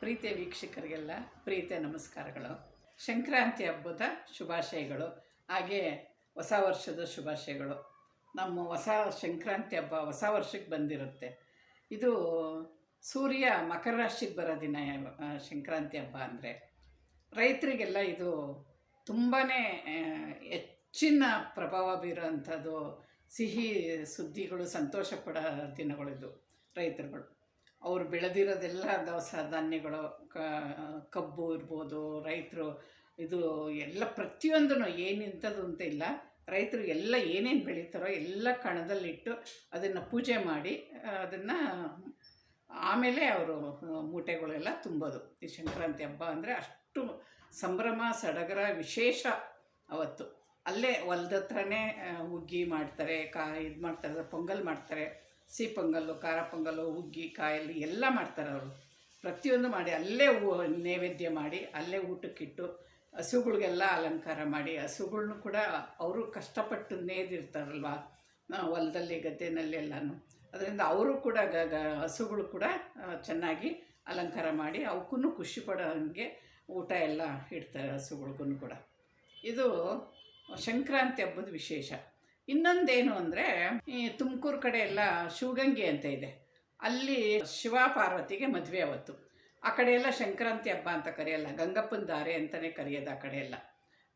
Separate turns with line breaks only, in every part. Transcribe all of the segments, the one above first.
ಪ್ರೀತಿಯ ವೀಕ್ಷಕರಿಗೆಲ್ಲ ಪ್ರೀತಿಯ ನಮಸ್ಕಾರಗಳು. ಸಂಕ್ರಾಂತಿ ಹಬ್ಬದ ಶುಭಾಶಯಗಳು, ಹಾಗೆ ಹೊಸ ವರ್ಷದ ಶುಭಾಶಯಗಳು. ನಮ್ಮ ಹೊಸ ಸಂಕ್ರಾಂತಿ ಹಬ್ಬ ಹೊಸ ವರ್ಷಕ್ಕೆ ಬಂದಿರುತ್ತೆ. ಇದು ಸೂರ್ಯ ಮಕರ ರಾಶಿಗೆ ಬರೋ ದಿನ ಸಂಕ್ರಾಂತಿ ಹಬ್ಬ ಅಂದರೆ ರೈತರಿಗೆಲ್ಲ ಇದು ತುಂಬಾ ಹೆಚ್ಚಿನ ಪ್ರಭಾವ ಬೀರೋವಂಥದ್ದು. ಸಿಹಿ ಸುದ್ದಿಗಳು, ಸಂತೋಷ ಪಡೋ ದಿನಗಳಿದು. ರೈತರುಗಳು ಅವರು ಬೆಳೆದಿರೋದೆಲ್ಲ ದವಸ ಧಾನ್ಯಗಳು, ಕಬ್ಬು ಇರ್ಬೋದು, ರೈತರು ಇದು ಎಲ್ಲ ಪ್ರತಿಯೊಂದೂ ಏನಿಂಥದ್ದು ಅಂತ ಇಲ್ಲ. ರೈತರು ಎಲ್ಲ ಏನೇನು ಬೆಳೀತಾರೋ ಎಲ್ಲ ಕಣದಲ್ಲಿಟ್ಟು ಅದನ್ನು ಪೂಜೆ ಮಾಡಿ ಅದನ್ನು ಆಮೇಲೆ ಅವರು ಮೂಟೆಗಳೆಲ್ಲ ತುಂಬೋದು. ಈ ಸಂಕ್ರಾಂತಿ ಹಬ್ಬ ಅಂದರೆ ಅಷ್ಟು ಸಂಭ್ರಮ ಸಡಗರ ವಿಶೇಷ. ಅವತ್ತು ಅಲ್ಲೇ ಹೊಲ್ದ ಹತ್ರನೇ ಹುಗ್ಗಿ ಮಾಡ್ತಾರೆ, ಇದು ಮಾಡ್ತಾರೆ, ಪೊಂಗಲ್ ಮಾಡ್ತಾರೆ, ಸಿಹಿ ಪೊಂಗಲ್ಲು, ಖಾರ ಪೊಂಗಲ್ಲು, ಹುಗ್ಗಿ, ಕಾಯಲ್ಲಿ ಎಲ್ಲ ಮಾಡ್ತಾರೆ ಅವರು. ಪ್ರತಿಯೊಂದು ಮಾಡಿ ಅಲ್ಲೇ ನೈವೇದ್ಯ ಮಾಡಿ ಅಲ್ಲೇ ಊಟಕ್ಕಿಟ್ಟು ಹಸುಗಳಿಗೆಲ್ಲ ಅಲಂಕಾರ ಮಾಡಿ, ಹಸುಗಳ್ನು ಕೂಡ ಅವರು ಕಷ್ಟಪಟ್ಟು ನೇದಿರ್ತಾರಲ್ವ ಹೊಲದಲ್ಲಿ ಗದ್ದೆನಲ್ಲಿ ಎಲ್ಲನೂ, ಅದರಿಂದ ಅವರು ಕೂಡ ಹಸುಗಳು ಕೂಡ ಚೆನ್ನಾಗಿ ಅಲಂಕಾರ ಮಾಡಿ ಅವಕ್ಕೂ ಖುಷಿ ಪಡೋ ಹಾಗೆ ಊಟ ಎಲ್ಲ ಇಡ್ತಾರೆ ಹಸುಗಳಿಗೂ ಕೂಡ. ಇದು ಸಂಕ್ರಾಂತಿ ಹಬ್ಬದ ವಿಶೇಷ. ಇನ್ನೊಂದೇನು ಅಂದರೆ, ಈ ತುಮಕೂರು ಕಡೆ ಎಲ್ಲ ಶಿವಗಂಗೆ ಅಂತ ಇದೆ, ಅಲ್ಲಿ ಶಿವ ಪಾರ್ವತಿಗೆ ಮದುವೆ ಅವತ್ತು. ಆ ಕಡೆ ಎಲ್ಲ ಸಂಕ್ರಾಂತಿ ಹಬ್ಬ ಅಂತ ಕರೆಯಲ್ಲ, ಗಂಗಪ್ಪನ ದಾರೆ ಅಂತಲೇ ಕರೆಯೋದು ಆ ಕಡೆ ಎಲ್ಲ.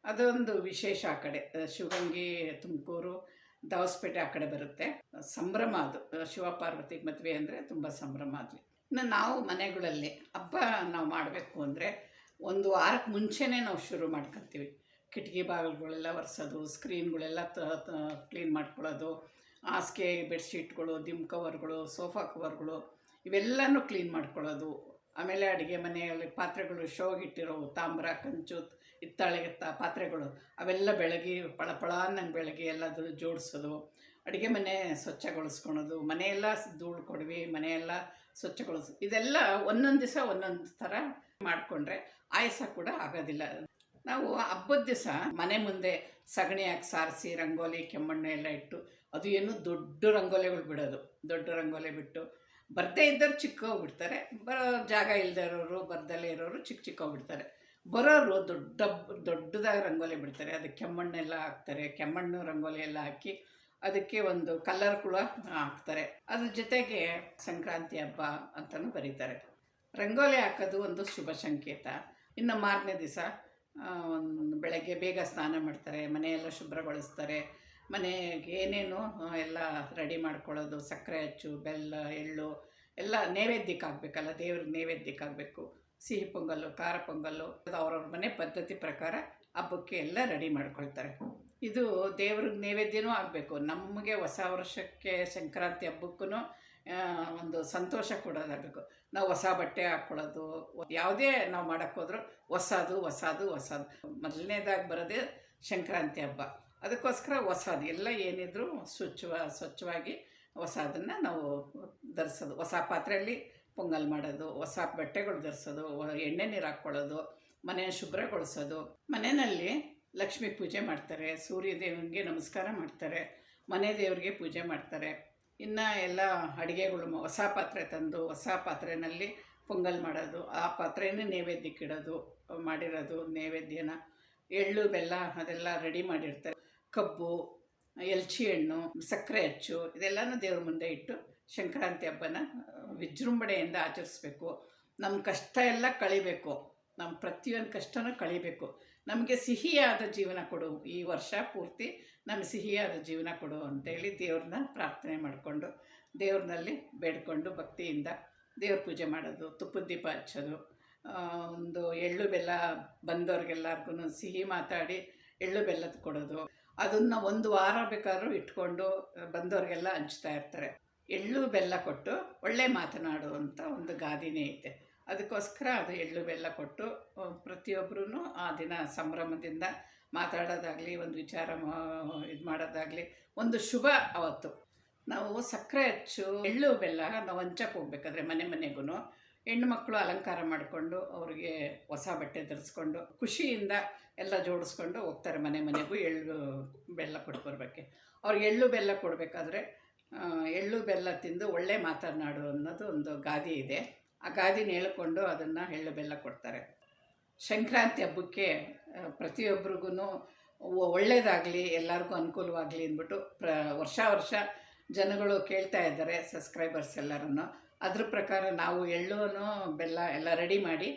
ಅದೊಂದು ವಿಶೇಷ. ಆ ಕಡೆ ಶಿವಗಂಗೆ, ತುಮಕೂರು, ದಾವಸ್ಪೇಟೆ ಆ ಕಡೆ ಬರುತ್ತೆ. ಸಂಭ್ರಮ ಅದು. ಶಿವ ಪಾರ್ವತಿಗೆ ಮದುವೆ ಅಂದರೆ ತುಂಬ ಸಂಭ್ರಮ ಆಗಲಿ. ಇನ್ನು ನಾವು ಮನೆಗಳಲ್ಲಿ ಹಬ್ಬ ನಾವು ಮಾಡಬೇಕು ಅಂದರೆ ಒಂದು ವಾರಕ್ಕೆ ಮುಂಚೆನೇ ನಾವು ಶುರು ಮಾಡ್ಕೊತೀವಿ. ಕಿಟಕಿ ಬಾಗಿಲುಗಳೆಲ್ಲ ಒರೆಸೋದು, ಸ್ಕ್ರೀನ್ಗಳೆಲ್ಲ ಕ್ಲೀನ್ ಮಾಡ್ಕೊಳ್ಳೋದು, ಹಾಸಿಗೆ ಬೆಡ್ಶೀಟ್ಗಳು, ದಿಮ್ ಕವರ್ಗಳು, ಸೋಫಾ ಕವರ್ಗಳು ಇವೆಲ್ಲನೂ ಕ್ಲೀನ್ ಮಾಡ್ಕೊಳ್ಳೋದು. ಆಮೇಲೆ ಅಡುಗೆ ಮನೆಯಲ್ಲಿ ಪಾತ್ರೆಗಳು, ಶೋಗಿಟ್ಟಿರೋ ತಾಮ್ರ, ಕಂಚು, ಹಿತ್ತಾಳೆ ಪಾತ್ರೆಗಳು ಅವೆಲ್ಲ ಬೆಳಗ್ಗೆ ಪಳಪಳ ಅನ್ನಂಗೆ ಬೆಳಗ್ಗೆ ಎಲ್ಲದು ಜೋಡಿಸೋದು. ಅಡುಗೆ ಮನೆ ಸ್ವಚ್ಛಗೊಳಿಸ್ಕೊಳೋದು, ಮನೆಯೆಲ್ಲ ಧೂಳು ಕೊಡವಿ, ಮನೆಯೆಲ್ಲ ಸ್ವಚ್ಛಗೊಳಿಸೋದು. ಇದೆಲ್ಲ ಒಂದೊಂದು ದಿವಸ ಒಂದೊಂದು ಥರ ಮಾಡಿಕೊಂಡ್ರೆ ಆಯಾಸ ಕೂಡ ಆಗೋದಿಲ್ಲ. ನಾವು ಹಬ್ಬದ ದಿವಸ ಮನೆ ಮುಂದೆ ಸಗಣಿ ಹಾಕಿ ಸಾರಿಸಿ ರಂಗೋಲಿ, ಕೆಮ್ಮಣ್ಣು ಎಲ್ಲ ಇಟ್ಟು, ಅದು ಏನು ದೊಡ್ಡ ರಂಗೋಲಿಗಳು ಬಿಡೋದು. ದೊಡ್ಡ ರಂಗೋಲಿ ಬಿಟ್ಟು ಬರ್ದೇ ಇದ್ದವ್ರು ಚಿಕ್ಕವು ಬಿಡ್ತಾರೆ, ಬರೋ ಜಾಗ ಇಲ್ಲದೆ ಇರೋರು, ಬರ್ದಲ್ಲೇ ಇರೋರು ಚಿಕ್ಕ ಚಿಕ್ಕವು ಬಿಡ್ತಾರೆ. ಬರೋರು ದೊಡ್ಡದಾಗಿ ರಂಗೋಲಿ ಬಿಡ್ತಾರೆ. ಅದಕ್ಕೆ ಕೆಮ್ಮಣ್ಣೆಲ್ಲ ಹಾಕ್ತಾರೆ. ಕೆಮ್ಮಣ್ಣು ರಂಗೋಲಿ ಎಲ್ಲ ಹಾಕಿ ಅದಕ್ಕೆ ಒಂದು ಕಲರ್ ಕೂಡ ಹಾಕ್ತಾರೆ. ಅದ್ರ ಜೊತೆಗೆ ಸಂಕ್ರಾಂತಿ ಹಬ್ಬ ಅಂತಲೂ ಬರೀತಾರೆ. ರಂಗೋಲಿ ಹಾಕೋದು ಒಂದು ಶುಭ ಸಂಕೇತ. ಇನ್ನು ಮಾರನೇ ದಿವಸ ಬೆಳಗ್ಗೆ ಬೇಗ ಸ್ನಾನ ಮಾಡ್ತಾರೆ, ಮನೆಯೆಲ್ಲ ಶುಭ್ರಗೊಳಿಸ್ತಾರೆ. ಮನೆಗೆ ಏನೇನು ಎಲ್ಲ ರೆಡಿ ಮಾಡ್ಕೊಳ್ಳೋದು, ಸಕ್ಕರೆ ಅಚ್ಚು, ಬೆಲ್ಲ, ಎಳ್ಳು ಎಲ್ಲ ನೈವೇದ್ಯಕ್ಕೆ ಆಗಬೇಕಲ್ಲ, ದೇವ್ರಿಗೆ ನೈವೇದ್ಯಕ್ಕೆ ಆಗಬೇಕು. ಸಿಹಿ ಪೊಂಗಲ್ಲು, ಖಾರ ಪೊಂಗಲ್ಲು ಅವ್ರವ್ರ ಮನೆ ಪದ್ಧತಿ ಪ್ರಕಾರ ಹಬ್ಬಕ್ಕೆ ಎಲ್ಲ ರೆಡಿ ಮಾಡ್ಕೊಳ್ತಾರೆ. ಇದು ದೇವ್ರಿಗೆ ನೈವೇದ್ಯನೂ ಆಗಬೇಕು. ನಮಗೆ ಹೊಸ ವರ್ಷಕ್ಕೆ ಸಂಕ್ರಾಂತಿ ಹಬ್ಬಕ್ಕೂ ಒಂದು ಸಂತೋಷ ಕೊಡೋದಾಗಬೇಕು. ನಾವು ಹೊಸ ಬಟ್ಟೆ ಹಾಕ್ಕೊಳ್ಳೋದು, ಯಾವುದೇ ನಾವು ಮಾಡೋಕ್ಕೋದ್ರೂ ಹೊಸದು. ಮೊದಲನೇದಾಗಿ ಬರೋದೇ ಸಂಕ್ರಾಂತಿ ಹಬ್ಬ. ಅದಕ್ಕೋಸ್ಕರ ಹೊಸದು ಎಲ್ಲ ಏನಿದ್ರು ಸ್ವಚ್ಛವಾಗಿ ಹೊಸದನ್ನು ನಾವು ಧರಿಸೋದು. ಹೊಸ ಪಾತ್ರೆಯಲ್ಲಿ ಪೊಂಗಲ್ ಮಾಡೋದು, ಹೊಸ ಬಟ್ಟೆಗಳು ಧರಿಸೋದು, ಎಣ್ಣೆ ನೀರು ಹಾಕ್ಕೊಳ್ಳೋದು, ಮನೆ ಶುಭ್ರಗೊಳಿಸೋದು. ಮನೆಯಲ್ಲಿ ಲಕ್ಷ್ಮಿ ಪೂಜೆ ಮಾಡ್ತಾರೆ, ಸೂರ್ಯ ದೇವನಿಗೆ ನಮಸ್ಕಾರ ಮಾಡ್ತಾರೆ, ಮನೆ ದೇವರಿಗೆ ಪೂಜೆ ಮಾಡ್ತಾರೆ. ಇನ್ನು ಎಲ್ಲ ಅಡುಗೆಗಳು ಹೊಸ ಪಾತ್ರೆ ತಂದು ಹೊಸ ಪಾತ್ರೆಯಲ್ಲಿ ಪೊಂಗಲ್ ಮಾಡೋದು, ಆ ಪಾತ್ರೆಯೇ ನೈವೇದ್ಯಕ್ಕೆ ಇಡೋದು, ಮಾಡಿರೋದು ನೈವೇದ್ಯನ. ಎಳ್ಳು, ಬೆಲ್ಲ ಅದೆಲ್ಲ ರೆಡಿ ಮಾಡಿರ್ತಾರೆ. ಕಬ್ಬು, ಎಲ್ಚಿ ಹಣ್ಣು, ಸಕ್ಕರೆ ಅಚ್ಚು ಇದೆಲ್ಲನೂ ದೇವ್ರ ಮುಂದೆ ಇಟ್ಟು ಸಂಕ್ರಾಂತಿ ಹಬ್ಬನ ವಿಜೃಂಭಣೆಯಿಂದ ಆಚರಿಸ್ಬೇಕು. ನಮ್ಮ ಕಷ್ಟ ಎಲ್ಲ ಕಳಿಬೇಕು, ನಮ್ಮ ಪ್ರತಿಯೊಂದು ಕಷ್ಟನೂ ಕಳಿಬೇಕು. ನಮಗೆ ಸಿಹಿಯಾದ ಜೀವನ ಕೊಡು, ಈ ವರ್ಷ ಪೂರ್ತಿ ನಮಗೆ ಸಿಹಿಯಾದ ಜೀವನ ಕೊಡು ಅಂತೇಳಿ ದೇವ್ರನ್ನ ಪ್ರಾರ್ಥನೆ ಮಾಡಿಕೊಂಡು ದೇವ್ರನಲ್ಲಿ ಬೇಡ್ಕೊಂಡು ಭಕ್ತಿಯಿಂದ ದೇವ್ರ ಪೂಜೆ ಮಾಡೋದು, ತುಪ್ಪದ ದೀಪ ಹಚ್ಚೋದು, ಒಂದು ಎಳ್ಳು ಬೆಲ್ಲ ಬಂದವ್ರಿಗೆಲ್ಲರಿಗೂ ಸಿಹಿ ಮಾತಾಡಿ ಎಳ್ಳು ಬೆಲ್ಲದ ಕೊಡೋದು. ಅದನ್ನು ಒಂದು ವಾರ ಬೇಕಾದ್ರೂ ಇಟ್ಕೊಂಡು ಬಂದವ್ರಿಗೆಲ್ಲ ಹಂಚ್ತಾ ಇರ್ತಾರೆ. ಎಳ್ಳು ಬೆಲ್ಲ ಕೊಟ್ಟು ಒಳ್ಳೆ ಮಾತನಾಡುವಂಥ ಒಂದು ಗಾದೆನೇ ಐತೆ. ಅದಕ್ಕೋಸ್ಕರ ಅದು ಎಳ್ಳು ಬೆಲ್ಲ ಕೊಟ್ಟು ಪ್ರತಿಯೊಬ್ಬರೂ ಆ ದಿನ ಸಂಭ್ರಮದಿಂದ ಮಾತಾಡೋದಾಗಲಿ, ಒಂದು ವಿಚಾರ ಇದು ಮಾಡೋದಾಗಲಿ ಒಂದು ಶುಭ. ಅವತ್ತು ನಾವು ಸಕ್ಕರೆ ಅಚ್ಚು, ಎಳ್ಳು ಬೆಲ್ಲ ನಾವು ಹಂಚಕ್ಕೆ ಹೋಗ್ಬೇಕಾದ್ರೆ ಮನೆಗೂ ಹೆಣ್ಣುಮಕ್ಕಳು ಅಲಂಕಾರ ಮಾಡಿಕೊಂಡು ಅವ್ರಿಗೆ ಹೊಸ ಬಟ್ಟೆ ಧರಿಸ್ಕೊಂಡು ಖುಷಿಯಿಂದ ಎಲ್ಲ ಜೋಡಿಸ್ಕೊಂಡು ಹೋಗ್ತಾರೆ. ಮನೆಗೂ ಎಳ್ಳು ಬೆಲ್ಲ ಕೊಟ್ಟು ಬರಬೇಕು. ಅವ್ರಿಗೆ ಎಳ್ಳು ಬೆಲ್ಲ ಕೊಡಬೇಕಾದ್ರೆ ಎಳ್ಳು ಬೆಲ್ಲ ತಿಂದು ಒಳ್ಳೆ ಮಾತನಾಡು ಅನ್ನೋದು ಒಂದು ಗಾದೆ ಇದೆ. ಆ ಗಾದಿನ ಹೇಳ್ಕೊಂಡು ಅದನ್ನು ಎಳ್ಳು ಬೆಲ್ಲ ಕೊಡ್ತಾರೆ. ಸಂಕ್ರಾಂತಿ ಹಬ್ಬಕ್ಕೆ ಪ್ರತಿಯೊಬ್ಬರಿಗೂ ಒಳ್ಳೆಯದಾಗಲಿ, ಎಲ್ಲರಿಗೂ ಅನುಕೂಲವಾಗಲಿ ಅಂದ್ಬಿಟ್ಟು ವರ್ಷ ವರ್ಷ ಜನಗಳು ಕೇಳ್ತಾ ಇದ್ದಾರೆ, ಸಬ್ಸ್ಕ್ರೈಬರ್ಸ್ ಎಲ್ಲರೂ. ಅದ್ರ ಪ್ರಕಾರ ನಾವು ಎಳ್ಳು ಬೆಲ್ಲ ಎಲ್ಲ ರೆಡಿ ಮಾಡಿ,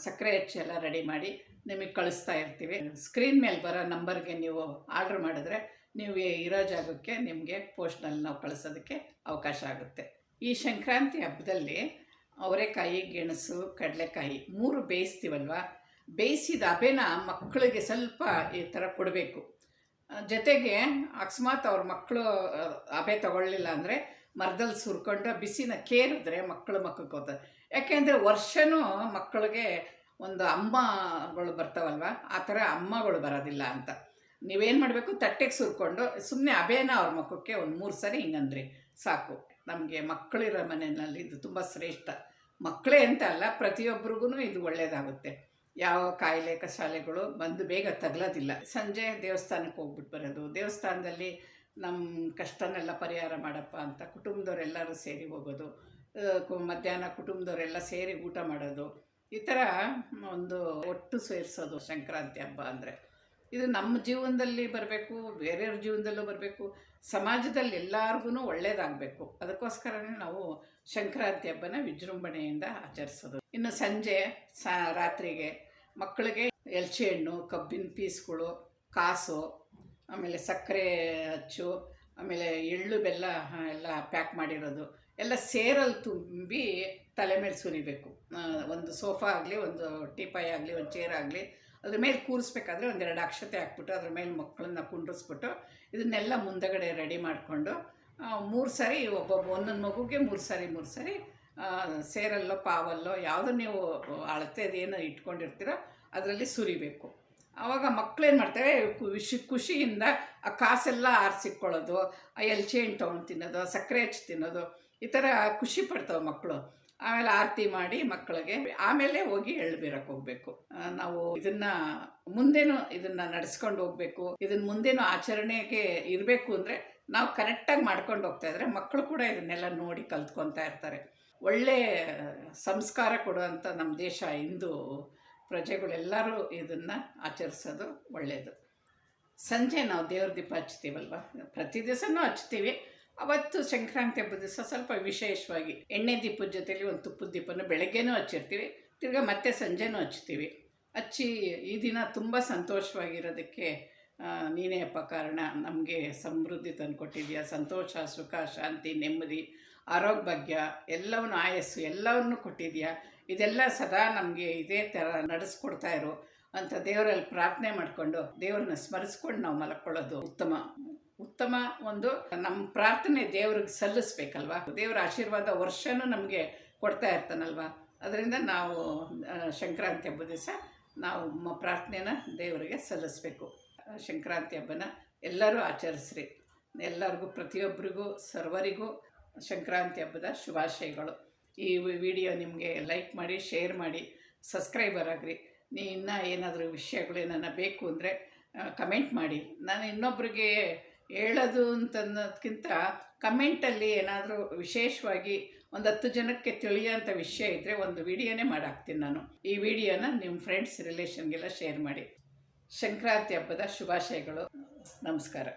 ಸಕ್ಕರೆ ಹೆಚ್ಚು ಎಲ್ಲ ರೆಡಿ ಮಾಡಿ ನಿಮಗೆ ಕಳಿಸ್ತಾ ಇರ್ತೀವಿ. ಸ್ಕ್ರೀನ್ ಮೇಲೆ ಬರೋ ನಂಬರ್ಗೆ ನೀವು ಆರ್ಡ್ರ್ ಮಾಡಿದ್ರೆ ನೀವು ಇರೋ ಜಾಗಕ್ಕೆ ನಿಮಗೆ ಪೋಸ್ಟ್ನಲ್ಲಿ ನಾವು ಕಳಿಸೋದಕ್ಕೆ ಅವಕಾಶ ಆಗುತ್ತೆ. ಈ ಸಂಕ್ರಾಂತಿ ಹಬ್ಬದಲ್ಲಿ ಅವರೆಕಾಯಿ, ಗೆಣಸು, ಕಡಲೆಕಾಯಿ 3 ಬೇಯಿಸ್ತೀವಲ್ವ, ಬೇಯಿಸಿದ ಹಬೆನ ಮಕ್ಕಳಿಗೆ ಸ್ವಲ್ಪ ಈ ಥರ ಕೊಡಬೇಕು. ಜೊತೆಗೆ ಅಕಸ್ಮಾತ್ ಅವ್ರ ಮಕ್ಕಳು ಹಬೆ ತಗೊಳ್ಳಿಲ್ಲ ಅಂದರೆ ಮರದಲ್ಲಿ ಸುರ್ಕೊಂಡು ಬಿಸಿನ ಕೇರಿದ್ರೆ ಮಕ್ಕಳು ಹೋಗ್ತಾರೆ. ಯಾಕೆಂದರೆ ವರ್ಷವೂ ಮಕ್ಕಳಿಗೆ ಒಂದು ಅಮ್ಮಗಳು ಬರ್ತಾವಲ್ವ, ಆ ಥರ ಅಮ್ಮಗಳು ಬರೋದಿಲ್ಲ ಅಂತ. ನೀವೇನು ಮಾಡಬೇಕು, ತಟ್ಟೆಗೆ ಸುರ್ಕೊಂಡು ಸುಮ್ಮನೆ ಹಬೆನ ಅವ್ರ ಮುಖಕ್ಕೆ ಒಂದು 3 ಸರಿ ಹಿಂಗಂದ್ರಿ ಸಾಕು. ನಮಗೆ ಮಕ್ಕಳಿರೋ ಮನೆಯಲ್ಲಿ ಇದು ತುಂಬ ಶ್ರೇಷ್ಠ. ಮಕ್ಕಳೇ ಅಂತ ಅಲ್ಲ, ಪ್ರತಿಯೊಬ್ಬರಿಗೂ ಇದು ಒಳ್ಳೆಯದಾಗುತ್ತೆ. ಯಾವ ಕಾಯಿಲೆ ಕಸಾಲೆಗಳು ಬಂದು ಬೇಗ ತಗಲೋದಿಲ್ಲ. ಸಂಜೆ ದೇವಸ್ಥಾನಕ್ಕೆ ಹೋಗ್ಬಿಟ್ಟು ಬರೋದು, ದೇವಸ್ಥಾನದಲ್ಲಿ ನಮ್ಮ ಕಷ್ಟನೆಲ್ಲ ಪರಿಹಾರ ಮಾಡಪ್ಪ ಅಂತ ಕುಟುಂಬದವರೆಲ್ಲರೂ ಸೇರಿ ಹೋಗೋದು, ಮಧ್ಯಾಹ್ನ ಕುಟುಂಬದವರೆಲ್ಲ ಸೇರಿ ಊಟ ಮಾಡೋದು, ಈ ಥರ ಒಂದು ಒಟ್ಟು ಸೇರಿಸೋದು ಸಂಕ್ರಾಂತಿ ಹಬ್ಬ ಅಂದರೆ. ಇದು ನಮ್ಮ ಜೀವನದಲ್ಲಿ ಬರಬೇಕು, ಬೇರೆಯವ್ರ ಜೀವನದಲ್ಲೂ ಬರಬೇಕು, ಸಮಾಜದಲ್ಲಿ ಎಲ್ಲರಿಗೂ ಒಳ್ಳೆಯದಾಗಬೇಕು. ಅದಕ್ಕೋಸ್ಕರನೇ ನಾವು ಸಂಕ್ರಾಂತಿ ಹಬ್ಬನ ವಿಜೃಂಭಣೆಯಿಂದ ಆಚರಿಸೋದು. ಇನ್ನು ಸಂಜೆ ರಾತ್ರಿಗೆ ಮಕ್ಕಳಿಗೆ ಎಲ್ಚಿ ಹಣ್ಣು, ಕಬ್ಬಿನ ಪೀಸ್ಗಳು, ಕಾಸು, ಆಮೇಲೆ ಸಕ್ಕರೆ ಅಚ್ಚು, ಆಮೇಲೆ ಎಳ್ಳು ಬೆಲ್ಲ ಎಲ್ಲ ಪ್ಯಾಕ್ ಮಾಡಿರೋದು ಎಲ್ಲ ಸೇರಲ್ಲಿ ತುಂಬಿ ತಲೆ ಮೇಲೆ ಸುರಿಬೇಕು. ಒಂದು ಸೋಫಾ ಆಗಲಿ, ಒಂದು ಟೀಪಾಯ್ ಆಗಲಿ, ಒಂದು ಚೇರ್ ಆಗಲಿ, ಅದ್ರ ಮೇಲೆ ಕೂರಿಸ್ಬೇಕಾದ್ರೆ 1-2 ಅಕ್ಷತೆ ಹಾಕ್ಬಿಟ್ಟು ಅದ್ರ ಮೇಲೆ ಮಕ್ಕಳನ್ನ ಕುಂಡ್ರಿಸ್ಬಿಟ್ಟು ಇದನ್ನೆಲ್ಲ ಮುಂದಗಡೆ ರೆಡಿ ಮಾಡಿಕೊಂಡು 3 ಸಾರಿ ಒಂದೊಂದು ಮಗುಗೆ 3 ಸಾರಿ ಸೇರಲ್ಲೋ ಪಾವಲ್ಲೋ ಯಾವುದೋ ನೀವು ಅಳತೆದೇನು ಇಟ್ಕೊಂಡಿರ್ತೀರೋ ಅದರಲ್ಲಿ ಸುರಿಬೇಕು. ಆವಾಗ ಮಕ್ಕಳೇನು ಮಾಡ್ತೇವೆ, ಖುಷಿಯಿಂದ ಆ ಕಾಸೆಲ್ಲ ಆರಿಸಿಕೊಳ್ಳೋದು, ಆ ಎಲ್ಚಿ ಹಣ್ಣು ತೊಗೊಂಡು ತಿನ್ನೋದು, ಸಕ್ಕರೆ ಹಚ್ಚಿ ತಿನ್ನೋದು, ಈ ಥರ ಖುಷಿ ಪಡ್ತಾವೆ ಮಕ್ಕಳು. ಆಮೇಲೆ ಆರತಿ ಮಾಡಿ ಮಕ್ಕಳಿಗೆ ಆಮೇಲೆ ಹೋಗಿ ಎಳ್ಳು ಬೀರಕ್ಕೆ ಹೋಗಬೇಕು. ನಾವು ಮುಂದೇನು ಇದನ್ನು ನಡೆಸ್ಕೊಂಡು ಹೋಗಬೇಕು. ಇದನ್ನು ಮುಂದೇನು ಆಚರಣೆಗೆ ಇರಬೇಕು ಅಂದರೆ ನಾವು ಕರೆಕ್ಟಾಗಿ ಮಾಡ್ಕೊಂಡು ಹೋಗ್ತಾಯಿದ್ರೆ ಮಕ್ಕಳು ಕೂಡ ಇದನ್ನೆಲ್ಲ ನೋಡಿ ಕಲ್ತ್ಕೊತಾ ಇರ್ತಾರೆ. ಒಳ್ಳೆ ಸಂಸ್ಕಾರ ಕೊಡುವಂಥ ನಮ್ಮ ದೇಶ ಹಿಂದೂ ಪ್ರಜೆಗಳೆಲ್ಲರೂ ಇದನ್ನು ಆಚರಿಸೋದು ಒಳ್ಳೆಯದು. ಸಂಜೆ ನಾವು ದೇವ್ರ ದೀಪ ಹಚ್ತೀವಲ್ವ, ಪ್ರತಿ ದಿವಸನೂ ಹಚ್ತೀವಿ. ಅವತ್ತು ಸಂಕ್ರಾಂತಿ ಹಬ್ಬದ ದಿವಸ ಸ್ವಲ್ಪ ವಿಶೇಷವಾಗಿ ಎಣ್ಣೆ ದೀಪದ ಜೊತೆಲಿ ಒಂದು ತುಪ್ಪದ ದೀಪನ ಬೆಳಗ್ಗೆನೂ ಹಚ್ಚಿರ್ತೀವಿ, ತಿರ್ಗಾ ಮತ್ತೆ ಸಂಜೆನೂ ಹಚ್ತೀವಿ. ಹಚ್ಚಿ ಈ ದಿನ ತುಂಬ ಸಂತೋಷವಾಗಿರೋದಕ್ಕೆ ನೀನೇ ಅಪ್ಪ ಕಾರಣ, ನಮಗೆ ಸಮೃದ್ಧಿ ತಂದುಕೊಟ್ಟಿದ್ಯಾ, ಸಂತೋಷ, ಸುಖ, ಶಾಂತಿ, ನೆಮ್ಮದಿ, ಆರೋಗ್ಯ, ಭಾಗ್ಯ ಎಲ್ಲವನ್ನು, ಆಯಸ್ಸು ಎಲ್ಲವನ್ನೂ ಕೊಟ್ಟಿದ್ಯಾ. ಇದೆಲ್ಲ ಸದಾ ನಮಗೆ ಇದೇ ಥರ ನಡೆಸ್ಕೊಡ್ತಾ ಇರು ಅಂತ ದೇವರಲ್ಲಿ ಪ್ರಾರ್ಥನೆ ಮಾಡಿಕೊಂಡು ದೇವ್ರನ್ನ ಸ್ಮರಿಸ್ಕೊಂಡು ನಾವು ಮಲ್ಕೊಳ್ಳೋದು ಉತ್ತಮ. ಒಂದು ನಮ್ಮ ಪ್ರಾರ್ಥನೆ ದೇವ್ರಿಗೆ ಸಲ್ಲಿಸ್ಬೇಕಲ್ವ. ದೇವರ ಆಶೀರ್ವಾದ ವರ್ಷವೂ ನಮಗೆ ಕೊಡ್ತಾ ಇರ್ತಾನಲ್ವ. ಅದರಿಂದ ನಾವು ಸಂಕ್ರಾಂತಿ ಹಬ್ಬದ ದಿವಸ ನಾವು ಪ್ರಾರ್ಥನೆನ ದೇವರಿಗೆ ಸಲ್ಲಿಸ್ಬೇಕು. ಸಂಕ್ರಾಂತಿ ಹಬ್ಬನ ಎಲ್ಲರೂ ಆಚರಿಸ್ರಿ. ಎಲ್ಲರಿಗೂ, ಪ್ರತಿಯೊಬ್ಬರಿಗೂ, ಸರ್ವರಿಗೂ ಸಂಕ್ರಾಂತಿ ಹಬ್ಬದ ಶುಭಾಶಯಗಳು. ಈ ವಿಡಿಯೋ ನಿಮಗೆ ಲೈಕ್ ಮಾಡಿ, ಶೇರ್ ಮಾಡಿ, ಸಬ್ಸ್ಕ್ರೈಬರ್ ಆಗಿರಿ. ಇನ್ನೂ ಏನಾದರೂ ವಿಷಯಗಳು ಏನಾರ ಬೇಕು ಅಂದರೆ ಕಮೆಂಟ್ ಮಾಡಿ. ನಾನು ಇನ್ನೊಬ್ಬರಿಗೆ ಹೇಳೋದು ಅಂತನ್ನೋದಕ್ಕಿಂತ ಕಮೆಂಟಲ್ಲಿ ಏನಾದರೂ ವಿಶೇಷವಾಗಿ ಒಂದು 10 ಜನಕ್ಕೆ ತಿಳಿಯೋಂಥ ವಿಷಯ ಇದ್ದರೆ ಒಂದು ವಿಡಿಯೋನೇ ಮಾಡಾಕ್ತೀನಿ ನಾನು. ಈ ವಿಡಿಯೋನ ನಿಮ್ಮ ಫ್ರೆಂಡ್ಸ್, ರಿಲೇಷನ್ಗೆಲ್ಲ ಶೇರ್ ಮಾಡಿ. ಸಂಕ್ರಾಂತಿ ಹಬ್ಬದ ಶುಭಾಶಯಗಳು. ನಮಸ್ಕಾರ.